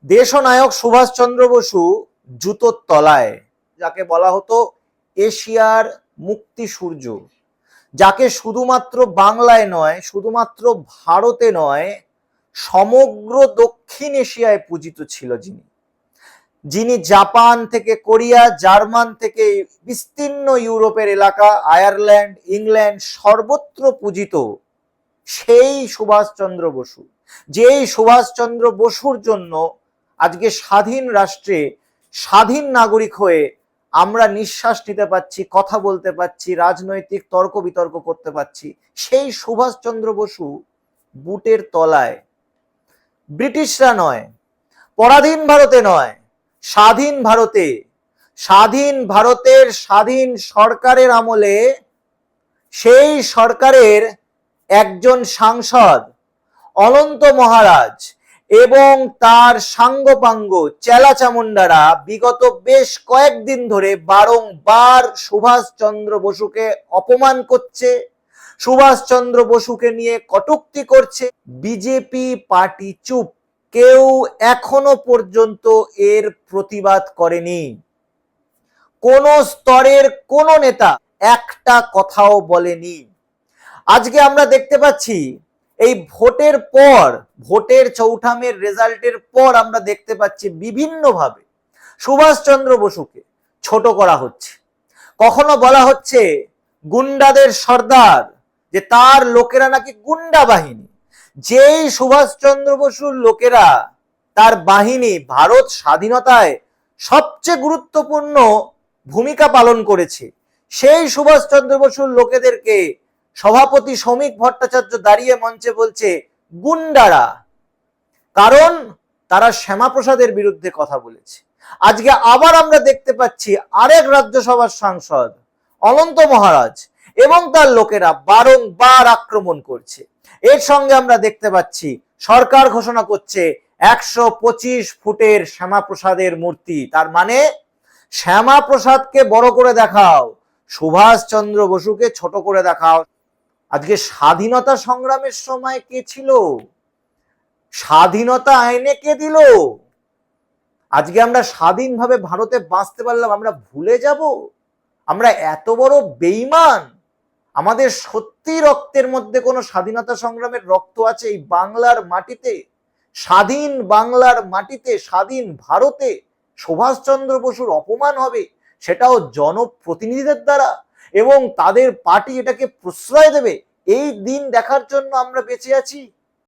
দেশনায়ক সুভাষচন্দ্র বসু জুতোর তলায়, যাকে বলা হতো এশিয়ার মুক্তি সূর্য, যাকে শুধুমাত্র বাংলায় নয়, শুধুমাত্র ভারতে নয়, সমগ্র দক্ষিণ এশিয়ায় পূজিত ছিল, যিনি জাপান থেকে কোরিয়া, জার্মান থেকে বিস্তীর্ণ ইউরোপের এলাকা, আয়ারল্যান্ড, ইংল্যান্ড সর্বত্র পূজিত সেই সুভাষচন্দ্র বসু, যেই সুভাষচন্দ্র বসুর জন্য আজকে স্বাধীন রাষ্ট্রে স্বাধীন নাগরিক হয়ে আমরা নিঃশ্বাস নিতে পারছি, কথা বলতে পারছি, রাজনৈতিক তর্ক বিতর্ক করতে পারছি। সেই সুভাষচন্দ্র বসু বুটের তলায় ব্রিটিশরা নয়, পরাধীন ভারতে নয়, স্বাধীন ভারতে, স্বাধীন ভারতের স্বাধীন সরকারের আমলে সেই সরকারের একজন সাংসদ অনন্ত মহারাজ এবং তার সাঙ্গপাঙ্গ চেলা চামুন্ডারা বিগত বেশ কয়েকদিন ধরে বারংবার সুভাষচন্দ্র বসুকে অপমান করছে, সুভাষচন্দ্র বসুকে নিয়ে কটূক্তি করছে। বিজেপি পার্টি চুপ, কেউ এখনো পর্যন্ত এর প্রতিবাদ করেনি। কোন স্তরের কোন নেতা একটা কথাও বলেনি। আজকে আমরা দেখতে পাচ্ছি এই ভোটের পর, ভোটের চৌঠামের রেজাল্টের পর আমরা দেখতে পাচ্ছি বিভিন্নভাবে সুভাষচন্দ্র বসুকে ছোট করা হচ্ছে। কখনো বলা হচ্ছে গুন্ডাদের সর্দার, যে তার লোকেরা নাকি গুন্ডা বাহিনী। যেই সুভাষচন্দ্র বসুর লোকেরা, তার বাহিনী ভারত স্বাধীনতায় সবচেয়ে গুরুত্বপূর্ণ ভূমিকা পালন করেছে, সেই সুভাষচন্দ্র বসুর লোকেদেরকে সভাপতি শ্রমিক ভট্টাচার্য দাঁড়িয়ে মঞ্চে বলছে গুন্ডারা, কারণ তারা শ্যামাপ্রসাদের বিরুদ্ধে কথা বলেছে। আজকে আবার আমরা দেখতে পাচ্ছি আরেক রাজ্যসভার সাংসদ অনন্ত মহারাজ এবং তার লোকেরা বারংবার আক্রমণ করছে। এর সঙ্গে আমরা দেখতে পাচ্ছি সরকার ঘোষণা করছে 125 ফুটের শ্যামাপ্রসাদের মূর্তি। তার মানে শ্যামাপ্রসাদকে বড় করে দেখাও, সুভাষচন্দ্র বসুকে ছোট করে দেখাও। আজকে স্বাধীনতা সংগ্রামের সময় কে ছিল? স্বাধীনতা আইনে কে দিল? আজকে আমরা স্বাধীনভাবে ভারতে বাঁচতে পারলাম, আমরা ভুলে যাব? আমরা এত বড় বেঈমান? আমাদের সত্যি রক্তের মধ্যে কোনো স্বাধীনতা সংগ্রামের রক্ত আছে এই বাংলার মাটিতে? স্বাধীন বাংলার মাটিতে, স্বাধীন ভারতে সুভাষচন্দ্র বসুর অপমান হবে, সেটাও জনপ্রতিনিধিদের দ্বারা, এবং তাদের পার্টি এটাকে প্রশ্রয় দেবে? এই দিন দেখার জন্য আমরা বেঁচে আছি?